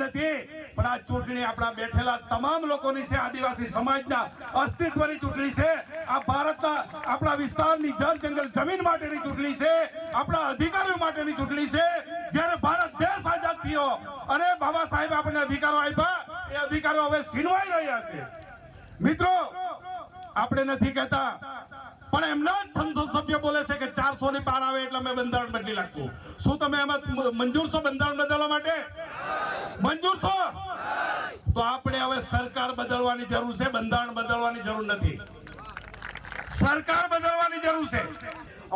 નથી, પણ આ ચૂંટણી આપણા બેઠેલા તમામ લોકોની છે, આદિવાસી સમાજના અસ્તિત્વની ચૂંટણી છે, આ ભારતના આપણા વિસ્તારની જળ જંગલ જમીન માટેની ચૂંટણી છે, આપણા અધિકારીઓ માટેની ચૂંટણી છે। જ્યારે ભારત દેશ આઝાદ થયો અને બાબા સાહેબ આપણને અધિકારો આપ્યા, એ અધિકારો હવે છીનવાઈ રહ્યા છે। મિત્રો, આપણે નથી કહેતા, પણ એમના જ સંસદ સભ્ય બોલે છે કે 400 ની પાર આવે એટલે અમે બંધારણ બદલી નાખશું। શું તમે એમાં મંજૂર છો બંધારણ બદલવા માટે? મંજૂર છો? તો આપણે હવે સરકાર બદલવાની જરૂર છે, બંધારણ બદલવાની જરૂર નથી, સરકાર બદલવાની જરૂર છે।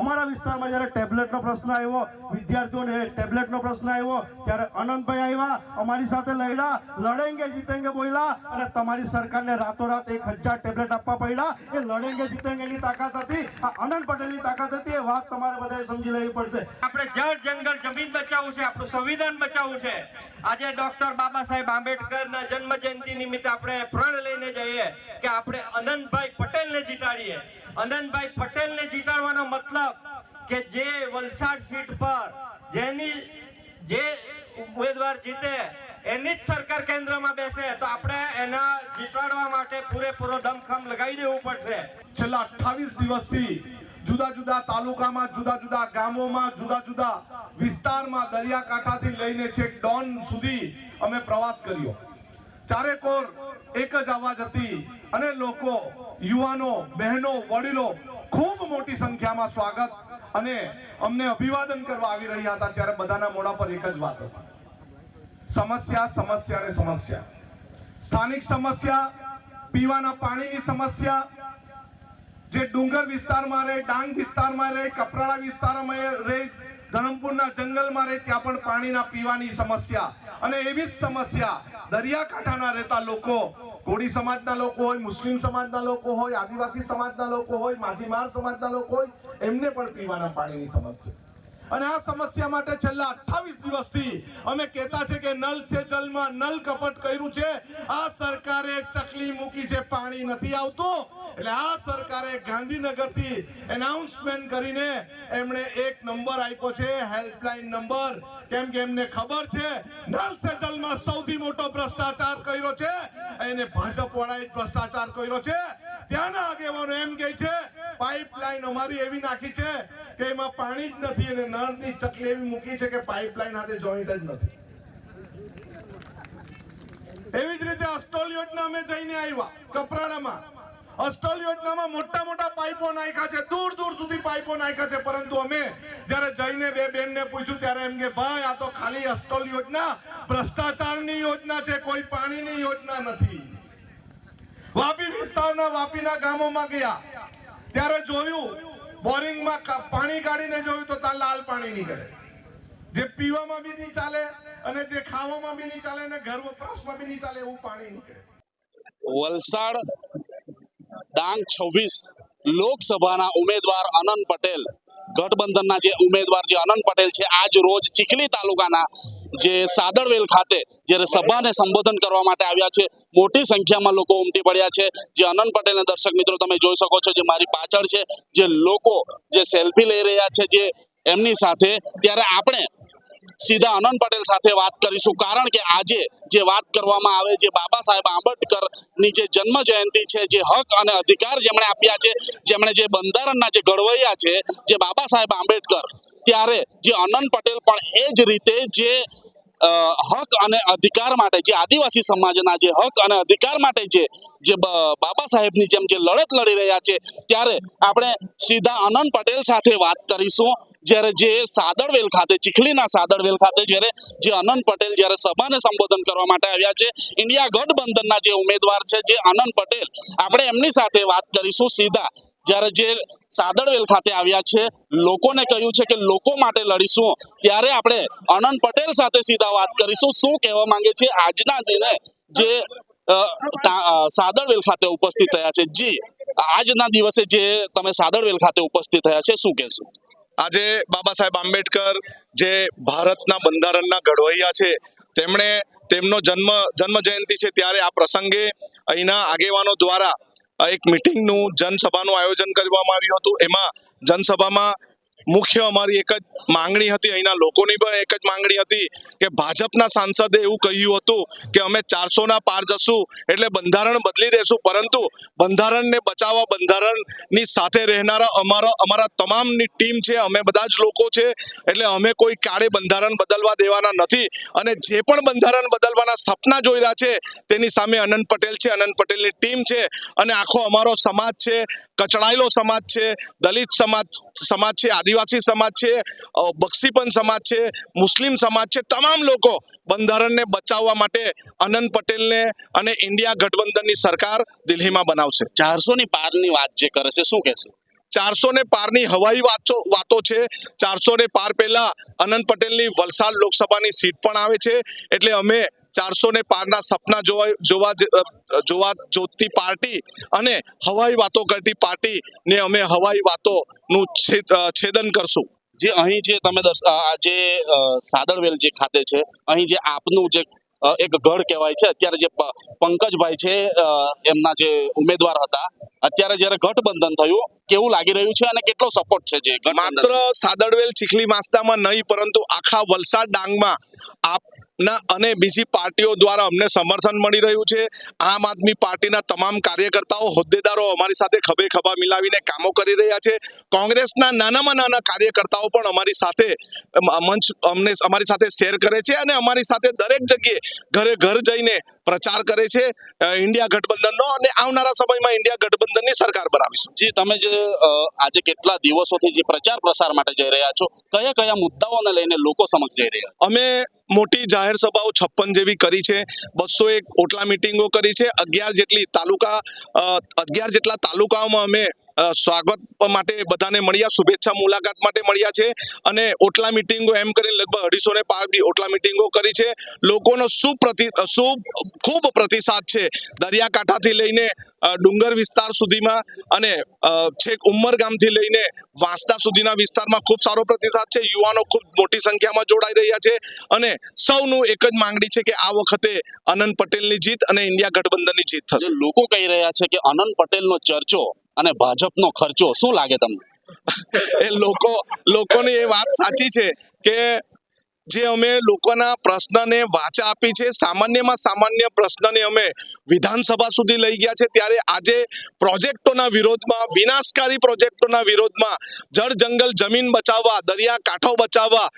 અમારા વિસ્તારમાં જ્યારે ટેબ્લેટનો પ્રશ્ન આવ્યો, વિદ્યાર્થીઓને ટેબ્લેટનો પ્રશ્ન આવ્યો, ત્યારે અનંતભાઈ આવ્યા, અમારી સાથે લડ્યા, લડેંગે જીતેંગે બોલ્યા, અને તમારી સરકારને રાતોરાત 1000 ટેબ્લેટ આપવા પડ્યા। એ લડેંગે જીતેંગેની તાકાત હતી, આ આનંદ પટેલની તાકાત હતી। એ વાત તમારે બધાએ સમજી લેવી પડશે। આપણે જળ જંગલ જમીન બચાવવું છે, આપણું સંવિધાન બચાવવું છે। આજે ડોક્ટર બાબા સાહેબ આંબેડકરના જન્મ જયંતિ નિમિત્તે આપણે પ્રણ લઈને જઈએ કે આપણે અનંતભાઈ પટેલને જીતાડીએ। અનંતભાઈ પટેલને જીતાડવાનો મતલબ કે જે વલસાડ સીટ પર જે ઉમેદવાર જીતે એની જ સરકાર કેન્દ્રમાં બેસે, તો આપણે એના જીતાડવા માટે પૂરેપૂરો દમખમ લગાવી દેવું પડશે। છેલ્લા 28 દિવસથી જુદા જુદા તાલુકામાં, જુદા જુદા ગામોમાં, જુદા જુદા વિસ્તારમાં, દરિયાકાંઠાથી લઈને છેક ડોન સુધી અમે પ્રવાસ કર્યો। ચારેકોર એક જ અવાજ હતી અને લોકો, યુવાનો, બહેનો, વડીલો ખૂબ મોટી સંખ્યામાં સ્વાગત અને અમને અભિવાદન કરવા આવી રહ્યા હતા। ત્યારે બધાના મોઢા પર એક જ વાત હતી, સમસ્યા, સમસ્યા ને સમસ્યા। સ્થાનિક સમસ્યા, પીવાના પાણીની સમસ્યા, જે ડુંગર વિસ્તારમાં રહે, ડાંગ વિસ્તારમાં રહે, કપરાડા વિસ્તારમાં રહે, ધરમપુરના જંગલમાં રહે, ત્યાં પણ પાણીના પીવાની સમસ્યા। અને એવી જ સમસ્યા દરિયાકાંઠાના રહેતા લોકો, કોળી સમાજના લોકો હોય, મુસ્લિમ સમાજના લોકો હોય, આદિવાસી સમાજના લોકો હોય, માછીમાર સમાજના લોકો હોય, એમને પણ પીવાના પાણીની સમસ્યા। અને આ સમસ્યા માટે છેલ્લા 28 દિવસથી અમે કહેતા છે કે નલ સે જલમાં નલ કપટ કર્યું છે। આ સરકારે ચકલી મૂકી છે, પાણી નથી આવતું, એટલે આ સરકારે ગાંધીનગરથી એનાઉન્સમેન્ટ કરીને એમણે એક નંબર આપ્યો છે, હેલ્પલાઇન નંબર, કેમ કે એમને ખબર છે નલ સે જલમાં સૌથી મોટો ભ્રષ્ટાચાર કર્યો છે એને ભાજપ વાળાએ ભ્રષ્ટાચાર કર્યો છે। ત્યાંના આગેવાનો એમ કહે છે પાઇપલાઇન અમારી એવી નાખી છે કે એમાં પાણી જ નથી અને નળની ચકલી એવી મૂકી છે કે પાઇપલાઇન સાથે જોઈન્ટ જ નથી। એવી જ રીતે અસ્ટોલ યોજના અમે જઈને આવ્યા કપરાડામાં, અસ્ટોલ યોજનામાં મોટા મોટા પાઇપો નાખ્યા છે, દૂર દૂર સુધી પાઇપો નાખ્યા છે, પરંતુ અમે જ્યારે જઈને બે બેનને પૂછ્યું ત્યારે એમ કે ભાઈ આ તો ખાલી અસ્ટોલ યોજના ભ્રષ્ટાચારની યોજના છે, કોઈ પાણીની યોજના નથી। વાપી વિસ્તારના વાપીના ગામોમાં ગયા ત્યારે જોયું, બોરિંગમાં પાણી કાઢીને જોયું તો ત્યાં લાલ પાણી નીકળે, જે પીવામાં બી નહીં ચાલે અને જે ખાવામાં બી નહીં ચાલે અને ઘર વપરાશમાં બી નહીં ચાલે એવું પાણી નીકળે। વલસાડ ડાંગ 26 લોકસભાના ઉમેદવાર અનંત પટેલ, ગઠબંધનના જે ઉમેદવાર જે અનંત પટેલ છે, આજ રોજ ચીખલી તાલુકાના જે સાદળવેલ ખાતે જ્યારે સભાને સંબોધન કરવા માટે આવ્યા છે। મોટી સંખ્યામાં લોકો ઉમટી પડ્યા છે। જે અનંત પટેલને દર્શક મિત્રો તમે જોઈ શકો છો, જે મારી પાછળ છે, જે લોકો જે સેલ્ફી લઈ રહ્યા છે જે એમની સાથે, ત્યારે આપણે સીધા અનંત પટેલ સાથે વાત કરીશું, કારણ કે આજે જે વાત કરવામાં આવે, જે બાબા સાહેબ આંબેડકરની જે જન્મ જયંતિ છે, જે હક અને અધિકાર જેમણે આપ્યા છે, જેમણે જે બંધારણના જે ઘડવૈયા છે, જે બાબા સાહેબ આંબેડકર, ત્યારે જે અનંત પટેલ પણ એ જ રીતે જે હક અને અધિકાર માટે, જે આદિવાસી સમાજના જે હક અને અધિકાર માટે જે બાબા સાહેબની જેમ જે લડત લડી રહ્યા છે, ત્યારે આપણે સીધા અનંત પટેલ સાથે વાત કરીશું। જ્યારે જે સાદળવેલ ખાતે, ચીખલીના સાદળવેલ ખાતે જ્યારે જે અનંત પટેલ જ્યારે સભાને સંબોધન કરવા માટે આવ્યા છે, ઇન્ડિયા ગઠબંધનના જે ઉમેદવાર છે જે અનંત પટેલ, આપણે એમની સાથે વાત કરીશું સીધા। જ્યારે જે સાદળવેલ ખાતે આવ્યા છે, લોકોને કહ્યું છે કે લોકો માટે લડીશું, ત્યારે આપણે અનંત પટેલ સાથે સીધા વાત કરીશું, શું કહેવા માંગે છે આજના દિને જે સાદળવેલ ખાતે ઉપસ્થિત થયા છે। જી, આજના દિવસે જે તમે સાદળવેલ ખાતે ઉપસ્થિત થયા છે, શું કહેશો? આજે બાબા સાહેબ આંબેડકર જે ભારતના બંધારણના ઘડવૈયા છે, તેમણે તેમનો જન્મ જયંતિ છે, ત્યારે આ પ્રસંગે અહીંના આગેવાનો દ્વારા એક મીટિંગનું, જનસભાનું આયોજન કરવામાં આવ્યું હતું। એમાં જનસભામાં મુખ્ય અમારી એક જ માંગણી હતી, અહીંના લોકોની પણ એક જ માંગણી હતી કે ભાજપના સાંસદે એવું કહ્યું હતું કે અમે 400 પાર જશું એટલે બંધારણ બદલી દેશું, પરંતુ બંધારણને બચાવવા, બંધારણની સાથે રહેનારા અમારા તમામની ટીમ છે, અમે બધા જ લોકો છે, એટલે અમે કોઈ કાળે બંધારણ બદલવા દેવાના નથી. અને જે પણ બંધારણ બદલવાના સપના જોઈ રહ્યા છે તેની સામે અનંત પટેલ છે, અનંત પટેલની ટીમ છે, અને આખો અમારો સમાજ છે, કચડાયેલો સમાજ છે, દલિત સમાજ છે, આદિવાસી સમાજ છે, બક્ષીપંથ સમાજ છે, મુસ્લિમ સમાજ છે, તમામ લોકો બંધારણને બચાવવા માટે અનંત પટેલને અને ઇન્ડિયા ગઠબંધનની સરકાર દિલ્હીમાં બનાવશે. 400 પારની વાત જે કરે છે, શું કહેશો? 400 પારની હવાઈ વાતો છે. 400 પાર પહેલા અનંત પટેલની વલસાડ લોકસભાની સીટ પણ આવે છે, એટલે અમે 400 પારના સપના જોતી પાર્ટી અને હવાઈ વાતો કરતી પાર્ટીને અમે હવાઈ વાતોનું છેદન કરશું. જે અહીં જે તમે જે સાદળવેલ જે ખાતે છે, અહીં જે આપનું જે એક ગઢ કહેવાય છે, અત્યારે જે પંકજભાઈ છે એમના જે ઉમેદવાર હતા, અત્યારે જ્યારે ગઠબંધન થયું, કેવું લાગી રહ્યું છે અને કેટલો સપોર્ટ છે? જે માત્ર સાદળવેલ ચીખલી માસદામાં નહીં, પરંતુ આખા વલસાડ ડાંગમાં આપના અને બીજી પાર્ટીઓ દ્વારા અમને સમર્થન મળી રહ્યું છે. આમ આદમી પાર્ટીના તમામ કાર્યકર્તાઓ, હોદ્દેદારો અમારી સાથે ખભે ખભા મિલાવીને કામો કરી રહ્યા છે. કોંગ્રેસના નાનામાં નાના કાર્યકર્તાઓ પણ અમારી સાથે અમારી સાથે શેર કરે છે અને અમારી સાથે દરેક જગ્યાએ ઘરે ઘર જઈને પ્રચાર કરે છે ઇન્ડિયા ગઠબંધનનો, અને આવનારા સમયમાં ઇન્ડિયા ગઠબંધનની સરકાર બનાવીશું. જી, તમે જે આજે કેટલા દિવસોથી જે પ્રચાર પ્રસાર માટે જઈ રહ્યા છો, કયા કયા મુદ્દાઓને લઈને લોકો સમક્ષ જઈ રહ્યા? અમે મોટી જાહેર સભાઓ 56 જેવી કરી છે, 201 ઓટલા મિટિંગો કરી છે, 11 જેટલા તાલુકાઓમાં અમે સ્વાગત માટે બધાને મળ્યા, શુભેચ્છા મુલાકાત માટે મળ્યા છે, અને ઓટલા મિટિંગો એમ કરીને લગભગ 250 પાર ઓટલા મિટિંગો કરી છે. લોકોનો ખૂબ પ્રતિસાદ છે, દરિયાકાંઠાથી લઈને ડુંગર વિસ્તાર સુધીમાં અને છેક ઉમરગામથી લઈને વાંસદા સુધીના વિસ્તારમાં ખૂબ સારો પ્રતિસાદ છે. યુવાનો ખૂબ મોટી સંખ્યામાં જોડાઈ રહ્યા છે, અને સૌનું એક જ માંગણી છે કે આ વખતે અનંત પટેલની જીત અને ઇન્ડિયા ગઠબંધનની જીત થશે. લોકો કહી રહ્યા છે કે અનંત પટેલનો ચર્ચો અને ભાજપનો ખર્ચો, શું લાગે તમને? એ લોકોની એ વાત સાચી છે કે જે અમે લોકોના પ્રશ્નને વાચા આપી છે, સામાન્યમાં સામાન્ય પ્રશ્નને અમે વિધાનસભા સુધી લઈ ગયા છે, ત્યારે આજે પ્રોજેક્ટોના વિરોધમાં, વિનાશકારી પ્રોજેક્ટોના વિરોધમાં, જળ જંગલ જમીન બચાવવા, દરિયા કાંઠો બચાવવા,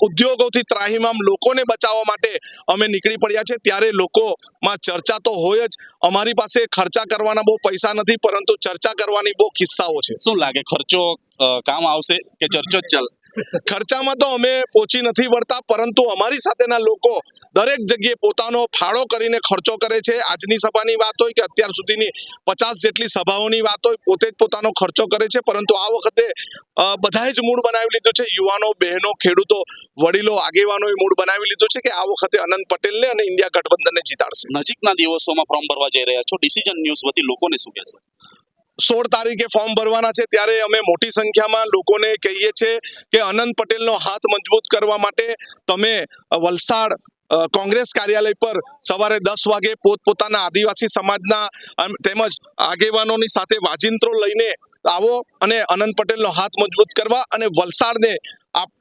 ઉદ્યોગોથી ત્રાહિમામ લોકોને બચાવવા માટે અમે નીકળી પડ્યા છે. ત્યારે લોકોમાં ચર્ચા તો હોય જ. અમારી પાસે ખર્ચા કરવાના બહુ પૈસા નથી, પરંતુ ચર્ચા કરવાની બહુ કિસ્સાઓ છે. શું લાગે, ખર્ચો કામ આવશે કે ચર્ચો જ ચાલે? ખર્ચામાં તો અમે પહોંચી નથી વળતા, પરંતુ અમારી સાથેના લોકો દરેક જગ્યાએ પોતાનો ફાળો કરીને ખર્ચો કરે છે. આજની સભાની વાત હોય કે અત્યાર સુધીની 50 જેટલી સભાઓની વાત હોય, પોતે જ પોતાનો ખર્ચો કરે છે, પરંતુ આ વખતે બધાએ જ મૂડ બનાવી લીધું છે. યુવાનો, બહેનો, ખેડૂતો, વડીલો, આગેવાનોએ મૂડ બનાવી લીધું છે કે આ વખતે અનંત પટેલને અને ઇન્ડિયા ગઠબંધનને જીતાડશે. નજીકના દિવસોમાં ફોર્મ ભરવા જઈ રહ્યા છો, ડિસિઝન ન્યૂઝ વતી લોકોને શું કહેશો? 16 તારીખે ફોર્મ ભરવાના છે, ત્યારે અમે મોટી સંખ્યામાં લોકોને કહીએ છીએ કે અનંત પટેલનો હાથ મજબૂત કરવા માટે તમે વલસાડ કોંગ્રેસ કાર્યાલય પર સવારે 10 વાગે પોતપોતાના આદિવાસી સમાજના તેમજ આગેવાનોની સાથે વાજિંત્રો લઈને આવો અને અનંત પટેલનો હાથ મજબૂત કરવા અને વલસાડને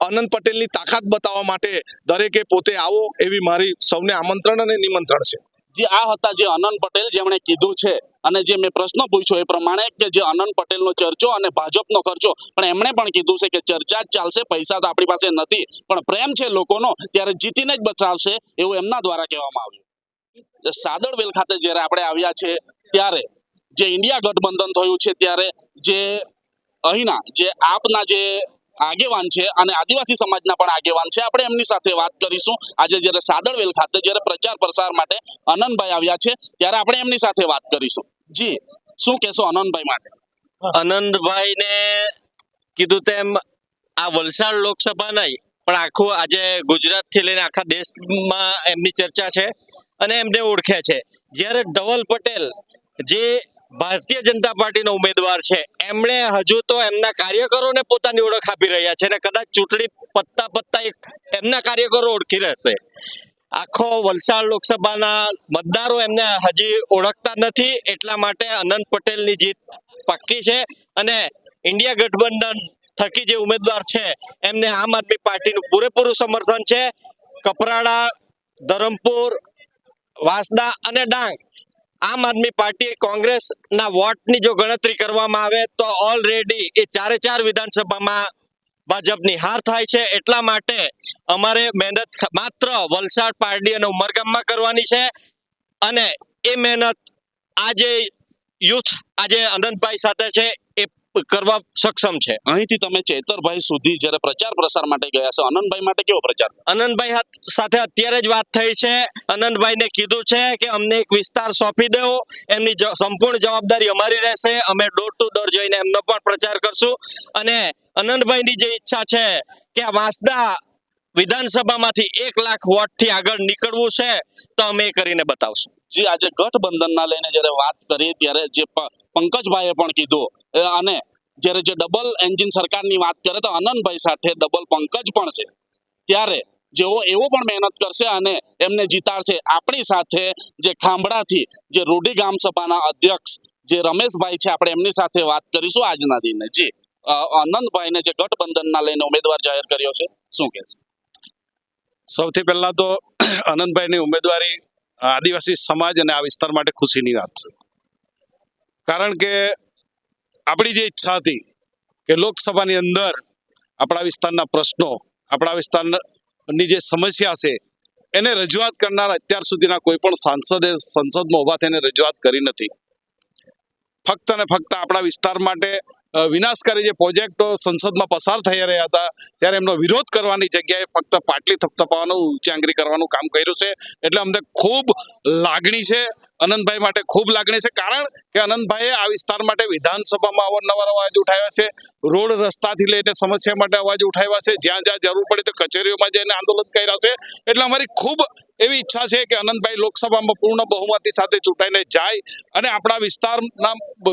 અનંત પટેલની તાકાત બતાવવા માટે દરેકે પોતે આવો, એવી મારી સૌને આમંત્રણ અને નિમંત્રણ છે. જે આ હતા જે અનંત પટેલ, જેમણે કીધું છે અને જે મેં પ્રશ્ન પૂછ્યો એ પ્રમાણે કે જે અનંત પટેલનો ચર્ચો અને ભાજપનો ખર્ચો, પણ એમણે પણ કીધું છે કે ચર્ચા જ ચાલશે, પૈસા તો આપણી પાસે નથી, પણ પ્રેમ છે લોકોનો, ત્યારે જીતીને જ બચાવશે, એવું એમના દ્વારા કહેવામાં આવ્યું. સાદળવેલ ખાતે જ્યારે આપણે આવ્યા છે, ત્યારે જે ઇન્ડિયા ગઠબંધન થયું છે, ત્યારે જે અહીંના જે આપના જે આગેવાન છે અને આદિવાસી સમાજના પણ આગેવાન છે, આપણે એમની સાથે વાત કરીશું. આજે જ્યારે સાદળવેલ ખાતે જ્યારે પ્રચાર પ્રસાર માટે અનંતભાઈ આવ્યા છે, ત્યારે આપણે એમની સાથે વાત કરીશું. જી, શું કહેશો અનંતભાઈ માટે? આનંદભાઈને કીધું તેમ આ વલસાડ લોકસભા નહીં, પણ આખું આજે ગુજરાતથી લઈને આખા દેશમાં એમની ચર્ચા છે અને એમને ઓળખે છે. જ્યારે ધવલ પટેલ જે ભારતીય જનતા પાર્ટીનો ઉમેદવાર છે, એમણે હજુ તો એમના કાર્યકરોને પોતાની ઓળખ આપી રહ્યા છે અને કદાચ ચૂંટણી પત્તા એમના કાર્યકરો ઓળખી રહેશે. આખો વલસાડ લોકસભાના મતદારો એમને હજી ઓળખતા નથી, એટલા માટે અનંત પટેલની જીત પાક્કી છે અને ઇન્ડિયા ગઠબંધન થકી જે ઉમેદવાર છે એમને આમ આદમી પાર્ટીનું પૂરેપૂરું સમર્થન છે. કપરાડા, ધરમપુર, વાંસદા અને ડાંગ આમ આદમી પાર્ટી કોંગ્રેસના વોટની જો ગણતરી કરવામાં આવે તો ઓલરેડી એ ચારે ચાર વિધાનસભામાં ભાજપની હાર થાય છે. એટલા માટે અમારે મહેનત માત્ર વલસાડ, પારડી અને ઉમરગામમાં કરવાની છે અને એ મહેનત આજે યુથ આજે અનંતભાઈ સાથે છે એ કરવા સક્ષમ છે. અહીંથી તમે ચેતરભાઈ સુધી જ્યારે પ્રચાર પ્રસાર માટે ગયા છો, આનંદભાઈ માટે કેવો પ્રચાર? અનંતભાઈ સાથે અત્યારે જ વાત થઈ છે. અનંતભાઈને કીધું છે કે અમને એક વિસ્તાર સોંપી દેવો, એમની સંપૂર્ણ જવાબદારી અમારી રહેશે. અમે ડોર ટુ ડોર જઈને એમનો પણ પ્રચાર કરશું અને અનંતભાઈની જે ઈચ્છા છે કે આ વાંસદા વિધાનસભામાંથી 1 લાખ વોટથી આગળ નીકળવું છે તો અમે એ કરીને બતાવશું. જે આજે ગઠબંધનના લઈને જ્યારે વાત કરી ત્યારે જે પંકજભાઈએ પણ કીધું અને જ્યારે જે ડબલ એન્જિન સરકારની વાત કરે તો આનંદભાઈ સાથે ડબલ પંકજ પણ છે, ત્યારે જેઓ એવો પણ મહેનત કરશે અને એમને જીતાડશે. આપણી સાથે જે ખાંભડાથી જે રૂડી ગામ સભાના અધ્યક્ષ જે રમેશભાઈ છે, આપણે એમની સાથે વાત કરીશું આજના દિને. જી આનંદભાઈને જે ગઠબંધનના લઈને ઉમેદવાર જાહેર કર્યો છે, શું કહેશે? સૌથી પહેલા તો આનંદભાઈની ઉમેદવારી આદિવાસી સમાજ અને આ વિસ્તાર માટે ખુશીની વાત છે. કારણ કે આપણી જે ઈચ્છા હતી કે લોકસભાની અંદર આપણા વિસ્તારના પ્રશ્નો, આપણા વિસ્તારની જે સમસ્યા છે એને રજૂઆત કરનાર અત્યાર સુધીના કોઈ પણ સાંસદે સંસદમાં ઉભા થઈને રજૂઆત કરી નથી. ફક્ત અને ફક્ત આપણા વિસ્તાર માટે વિનાશકારી જે પ્રોજેક્ટો સંસદમાં પસાર થઈ રહ્યા હતા ત્યારે એમનો વિરોધ કરવાની જગ્યાએ ફક્ત પાટલી થપથપાવવાનું, ઊંચાંગરી કરવાનું કામ કર્યું છે. એટલે અમને ખૂબ લાગણી છે, આનંદભાઈ માટે ખૂબ લાગણી છે. કારણ કે આનંદભાઈએ આ વિસ્તાર માટે વિધાનસભામાં અવારનવાર અવાજ ઉઠાવ્યા છે, રોડ રસ્તાથી લઈને સમસ્યા માટે અવાજ ઉઠાવ્યા છે, જ્યાં જ્યાં જરૂર પડે તો કચેરીઓમાં જઈને આંદોલન કર્યા છે. એટલે અમારી ખૂબ એવી ઈચ્છા છે કે આનંદભાઈ લોકસભામાં પૂર્ણ બહુમતી સાથે ચૂંટાઈને જાય અને આપણા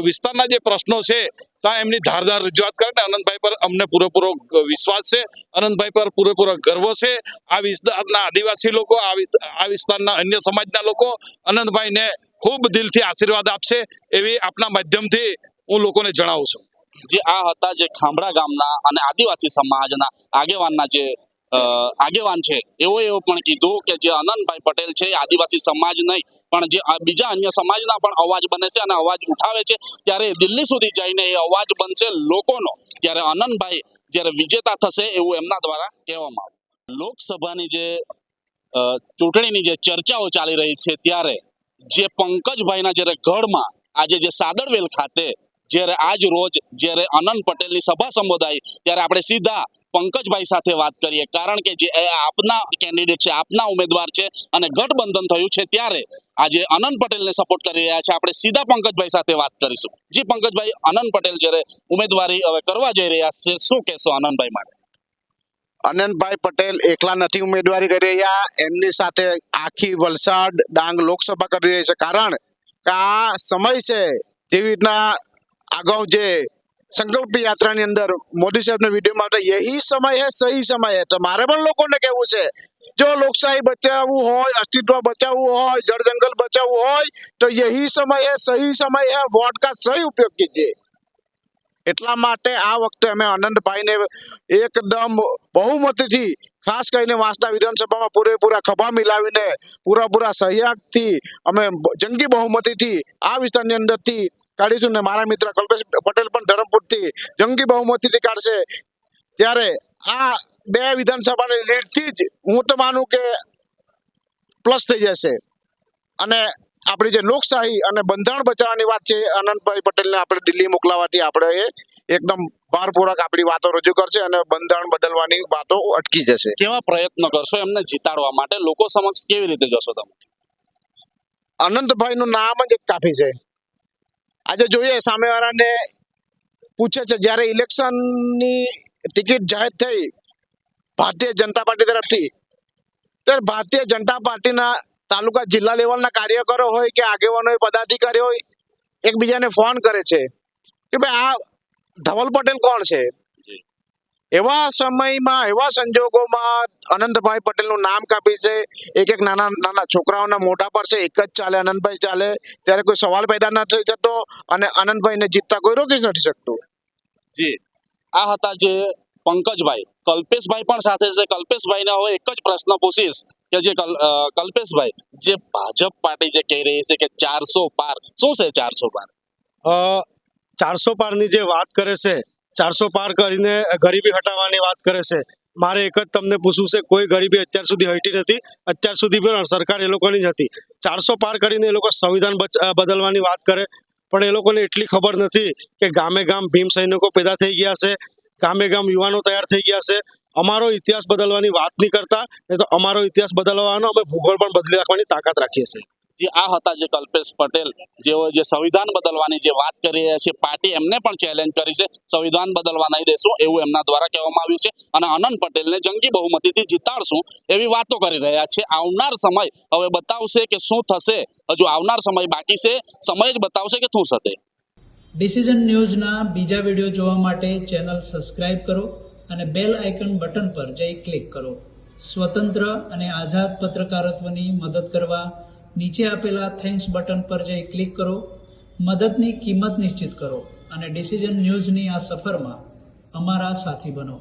વિસ્તારના જે પ્રશ્નો છે ત્યાં એમની ધારદાર રજૂઆત કરે. ને આનંદભાઈ પર અમને પૂરેપૂરો વિશ્વાસ છે, આનંદભાઈ પર પૂરેપૂરો ગર્વ છે. આ વિસ્તારના આદિવાસી લોકો, આ વિસ્તારના અન્ય સમાજના લોકો આનંદભાઈને ખૂબ દિલથી આશીર્વાદ આપશે એવી આપના માધ્યમથી હું લોકોને જણાવું છું. જે આ હતા જે ખાંભડા ગામના અને આદિવાસી સમાજના આગેવાન છે, એવો પણ કીધું કે જે આનંદભાઈ પટેલ છે આદિવાસી સમાજ નહીં પણ જે બીજા અન્ય સમાજના પણ અવાજ બને છે અને અવાજ ઉઠાવે છે. ત્યારે દિલ્હી સુધી જઈને એ અવાજ બનશે લોકોનો. ત્યારે આનંદભાઈ જ્યારે વિજેતા થશે એવું એમના દ્વારા કહેવામાં આવે. લોકસભાની જે ચૂંટણીની જે ચર્ચાઓ ચાલી રહી છે ત્યારે જે પંકજભાઈના જ્યારે ગઢમાં આજે જે સાદરવેલ ખાતે જ્યારે આજ રોજ જ્યારે આનંદ પટેલની સભા સંબોધાઈ ત્યારે આપણે સીધા પંકજભાઈ સાથે વાત કરીએ. કારણ કે જે આપના કેન્ડિડેટ છે, આપના ઉમેદવાર છે અને ગઠબંધન થયું છે ત્યારે આજે આનંદ પટેલને સપોર્ટ કરી રહ્યા છે. આપણે સીધા પંકજભાઈ સાથે વાત કરીશું. જી પંકજભાઈ, આનંદ પટેલ જ્યારે ઉમેદવારી હવે કરવા જઈ રહ્યા છે, શું કહેશો આનંદભાઈ માટે? આનંદભાઈ પટેલ એકલા નથી ઉમેદવારી કરી રહ્યા, એમની સાથે આખી વલસાડ ડાંગ લોકસભા કરી રહી છે. કારણ કે આ સમય છે, જેવી રીતના અગાઉ જે સંકલ્પ યાત્રાની અંદર મોદી સાહેબના વિડીયોમાં હતા, યહી સમય હે, સહી સમય હે. તો મારે પણ લોકોને કહેવું છે, જો લોકશાહી બચાવવું હોય, અસ્તિત્વ બચાવવું હોય, જળ જંગલ બચાવવું હોય તો યહી સમય હે, સહી સમય હે, વોટ કા સહી ઉપયોગ કીजिए. એટલા માટે આ વખતે અમે આનંદભાઈને એકદમ બહુમતીથી, ખાસ કરીને વાંસદા વિધાનસભામાં પૂરેપૂરા ખભા મિલાવીને પૂરા સહયોગથી અમે જંગી બહુમતીથી આ વિસ્તારની અંદરથી કાઢીશું. ને મારા મિત્ર કલ્પેશ પટેલ પણ ધરમપુરથી જંગી બહુમતીથી કાઢશે. ત્યારે આ 2 વિધાનસભાની લીડથી જ હું તો માનું કે પ્લસ થઈ જશે. અને આપણી જે લોકશાહી અને બંધારણ બચાવવાની વાત છે, આનંદભાઈ પટેલને આપણે દિલ્હી મોકલાવાથી આપણે એકદમ ભારપૂર્વક આપણી વાતો રજૂ કરશે અને બંધારણ બદલવાની વાતો અટકી જશે. કેવા પ્રયત્ન કરશો એમને જીતાડવા માટે? લોકો સમક્ષ કેવી રીતે જશો તમે? આનંદભાઈનું નામ જ એક કાફી છે. આજે જોઈએ સામેવાળાને પૂછે છે, જ્યારે ઇલેક્શનની ટિકિટ જાહેર થઈ ભારતીય જનતા પાર્ટી તરફથી, ત્યારે ભારતીય જનતા પાર્ટીના તાલુકા જિલ્લા લેવલના કાર્યકરો હોય કે આગેવાનો હોય, પદાધિકારીઓ હોય, એકબીજાને ફોન કરે છે કે ભાઈ આ ધવલ પટેલ કોણ છે. એવા સમયમાં, એવા સંજોગોમાં આનંદભાઈ પટેલનું નામ કાપી છે. એક નાના છોકરાઓના મોઢા પર છે, એક જ ચાલે, આનંદભાઈ ચાલે. ત્યારે કોઈ સવાલ પેદા ન થઈ જતો અને આનંદભાઈને જીતતા કોઈ રોકી નથી શકતું. જી આ હતા જે પંકજભાઈ. કલ્પેશભાઈ પણ સાથે છે. કલ્પેશભાઈને હવે એક જ પ્રશ્ન પૂછીશ કે જે કલ્પેશભાઈ, જે ભાજપ પાર્ટી જે કહી રહી છે કે 400 પાર, શું છે 400 પાર? 400 પારની જે વાત કરે છે, 400 પાર કરીને ગરીબી હટાવવાની વાત કરે છે. મારે એક જ તમને પૂછવું છે, કોઈ ગરીબી અત્યાર સુધી હટી નથી. અત્યાર સુધી પણ સરકાર એ લોકોની જ હતી. 400 પાર કરીને એ લોકો સંવિધાન બદલવાની વાત કરે, પણ એ લોકોને એટલી ખબર નથી કે ગામે ગામ ભીમ સૈનિકો પેદા થઈ ગયા છે, ગામે ગામ યુવાનો તૈયાર થઈ ગયા છે. અમારો ઇતિહાસ બદલવાની વાત નહીં કરતા, એ તો અમારો ઇતિહાસ બદલવાનો, અમે ભૂગોળ પણ બદલી રાખવાની તાકાત રાખીએ છીએ. જે આ હતા જે કલ્પેશ પટેલ, જેઓ જે સંવિધાન બદલવાની જે વાત કરી રહ્યા છે, પાર્ટી એમને પણ ચેલેન્જ કરી છે, સંવિધાન બદલવા નહીં દેશું એવું એમના દ્વારા કહેવામાં આવ્યું છે અને અનંત પટેલને જંગી બહુમતીથી જીતાડશું એવી વાતો કરી રહ્યા છે. આવનાર સમય હવે બતાવશે કે શું થશે. હજુ આવનાર સમય બાકી છે, સમય જ બતાવશે કે શું થશે. ડિસિઝન ન્યૂઝના બીજા વિડીયો જોવા માટે ચેનલ સબસ્ક્રાઇબ કરો અને બેલ આઇકન બટન પર જઈ ક્લિક કરો. સ્વતંત્ર અને આઝાદ પત્રકારત્વની મદદ કરવા નીચે આપેલા થેન્ક્સ બટન પર જઈ ક્લિક કરો. મદદની કિંમત નિશ્ચિત કરો અને ડિસિઝન ન્યૂઝની આ સફરમાં અમારા સાથી બનો.